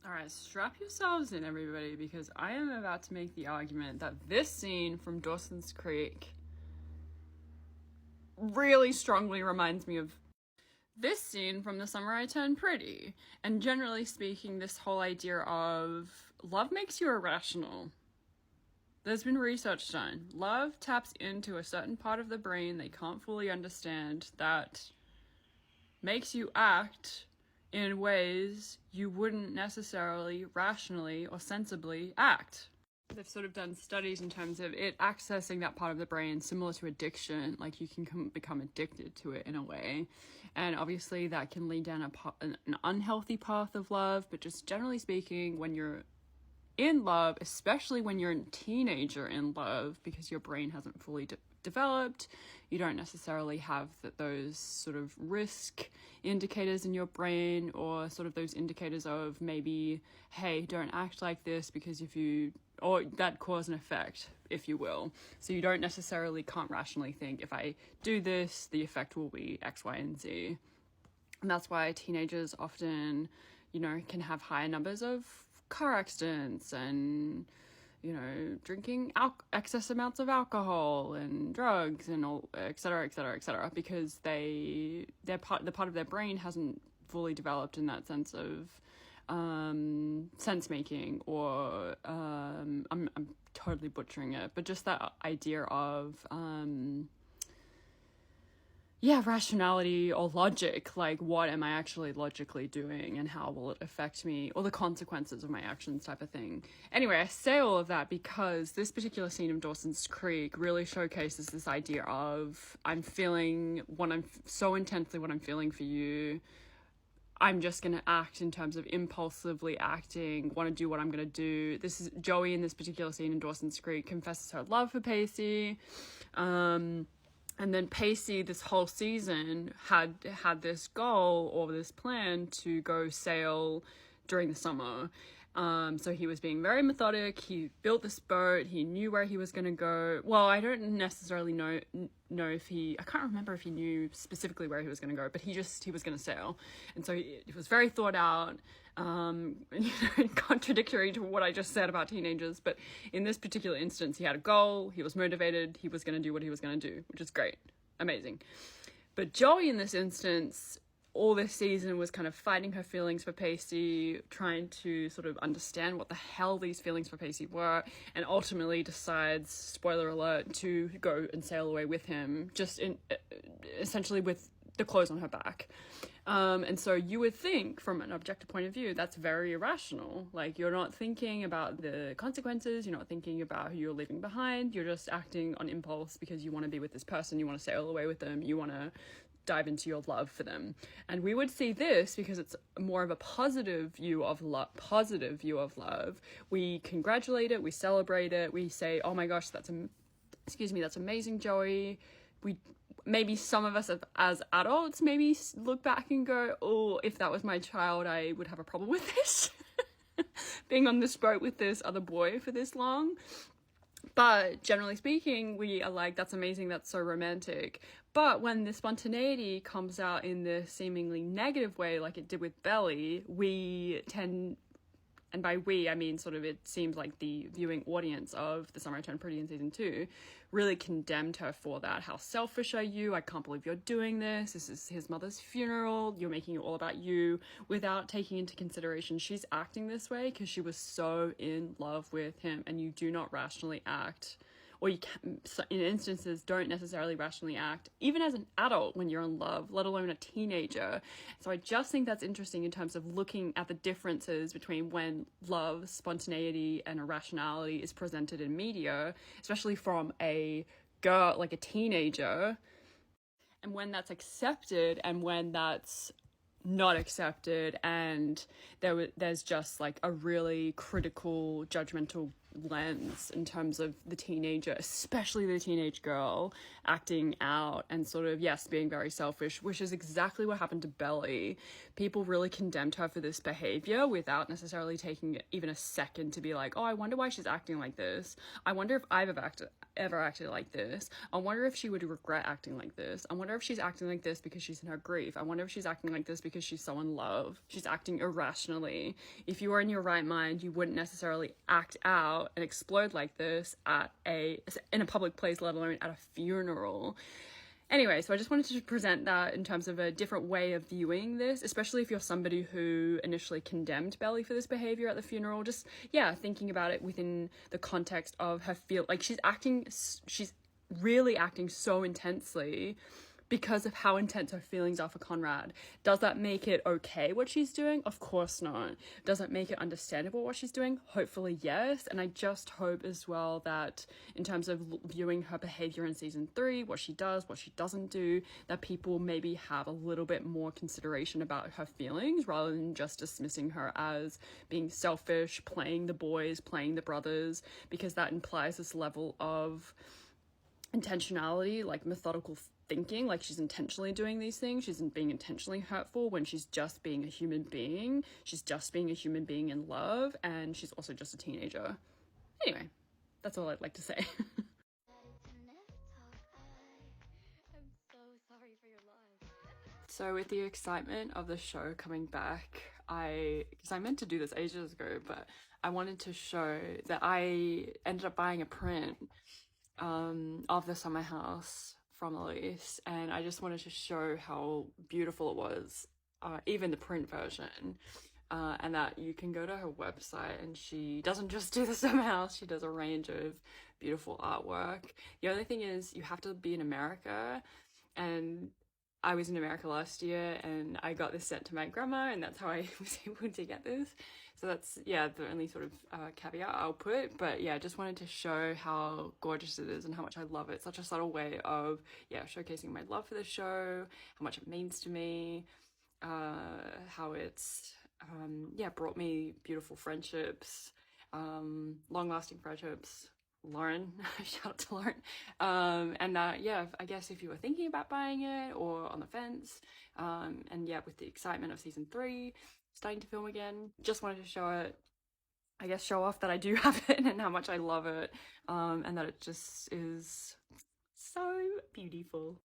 All right, strap yourselves in, everybody, because I am about to make the argument that this scene from Dawson's Creek really strongly reminds me of this scene from The Summer I Turned Pretty. And generally speaking, this whole idea of love makes you irrational. There's been research done. Love taps into a certain part of the brain they can't fully understand that makes you act in ways you wouldn't necessarily rationally or sensibly act. They've sort of done studies in terms of it accessing that part of the brain similar to addiction, like you can become addicted to it in a way. And obviously that can lead down an unhealthy path of love, but just generally speaking, when you're in love, especially when you're a teenager in love, because your brain hasn't fully developed, you don't necessarily have those sort of risk indicators in your brain, or sort of those indicators of maybe, hey, don't act like this because or that cause and effect, if you will. So you don't necessarily can't rationally think, if I do this, the effect will be X, Y, and Z. And that's why teenagers often, can have higher numbers of car accidents and, drinking excess amounts of alcohol and drugs and all, et cetera, et cetera, et cetera, because the part of their brain hasn't fully developed in that sense of sense making, or I'm totally butchering it, but just that idea of rationality or logic, like what am I actually logically doing and how will it affect me, or the consequences of my actions type of thing. Anyway, I say all of that because this particular scene of Dawson's Creek really showcases this idea of I'm feeling so intensely what I'm feeling for you. I'm just going to act in terms of impulsively acting, want to do what I'm going to do. This is Joey in this particular scene in Dawson's Creek confesses her love for Pacey. And then Pacey, this whole season, had this goal or this plan to go sail during the summer. So he was being very methodic. He built this boat. He knew where he was going to go. Well, I don't necessarily know if I can't remember if he knew specifically where he was going to go, but he was going to sail. And so it was very thought out, contradictory to what I just said about teenagers. But in this particular instance, he had a goal. He was motivated. He was going to do what he was going to do, which is great. Amazing. But Joey in this instance, all this season was kind of fighting her feelings for Pacey, trying to sort of understand what the hell these feelings for Pacey were, and ultimately decides, spoiler alert, to go and sail away with him, just essentially with the clothes on her back. And so you would think, from an objective point of view, that's very irrational. Like, you're not thinking about the consequences, you're not thinking about who you're leaving behind, you're just acting on impulse because you want to be with this person, you want to sail away with them, you want to dive into your love for them. And we would see this because it's more of a positive view of love. We congratulate it, we celebrate it, we say, oh my gosh, that's amazing, Joey. Maybe some of us as adults maybe look back and go, oh, if that was my child, I would have a problem with this. Being on this boat with this other boy for this long. But generally speaking, we are like, that's amazing, that's so romantic. But when the spontaneity comes out in the seemingly negative way, like it did with Belly, we tend, and by we, I mean sort of it seems like the viewing audience of The Summer I Turned Pretty in season 2 really condemned her for that. How selfish are you? I can't believe you're doing this. This is his mother's funeral. You're making it all about you, without taking into consideration she's acting this way because she was so in love with him, and you do not rationally act, or you can, in instances, don't necessarily rationally act, even as an adult when you're in love, let alone a teenager. So I just think that's interesting in terms of looking at the differences between when love, spontaneity, and irrationality is presented in media, especially from a girl, like a teenager, and when that's accepted and when that's not accepted, and there's just like a really critical, judgmental lens in terms of the teenager, especially the teenage girl, acting out and sort of, yes, being very selfish, which is exactly what happened to Belly. People really condemned her for this behavior without necessarily taking even a second to be like, oh, I wonder why she's acting like this. I wonder if I've ever acted like this. I wonder if she would regret acting like this. I wonder if she's acting like this because she's in her grief. I wonder if she's acting like this because she's so in love. She's acting irrationally. If you were in your right mind, you wouldn't necessarily act out and explode like this in a public place, let alone at a funeral. Anyway, so I just wanted to present that in terms of a different way of viewing this, especially if you're somebody who initially condemned Belly for this behavior at the funeral. Just, yeah, thinking about it within the context of her like she's really acting so intensely because of how intense her feelings are for Conrad. Does that make it okay what she's doing? Of course not. Does it make it understandable what she's doing? Hopefully yes. And I just hope as well that in terms of viewing her behavior in season 3, what she does, what she doesn't do, that people maybe have a little bit more consideration about her feelings rather than just dismissing her as being selfish, playing the boys, playing the brothers, because that implies this level of intentionality, like methodical thinking, like she's intentionally doing these things. She's being intentionally hurtful when she's just being a human being. She's just being a human being in love, and she's also just a teenager. Anyway, that's all I'd like to say. So with the excitement of the show coming back, because I meant to do this ages ago, but I wanted to show that I ended up buying a print of the summer house from Elise, and I just wanted to show how beautiful it was, even the print version, and that you can go to her website and she doesn't just do the summer house, she does a range of beautiful artwork. The only thing is you have to be in America, and I was in America last year and I got this sent to my grandma, and that's how I was able to get this. So that's, yeah, the only sort of caveat I'll put. But yeah, just wanted to show how gorgeous it is and how much I love it. Such a subtle way of, yeah, showcasing my love for the show, how much it means to me, how it's, yeah, brought me beautiful friendships, long-lasting friendships. Lauren, shout out to Lauren, and yeah, I guess if you were thinking about buying it or on the fence, and yeah, with the excitement of season 3 starting to film again, just wanted to show it, I guess show off that I do have it and how much I love it, and that it just is so beautiful.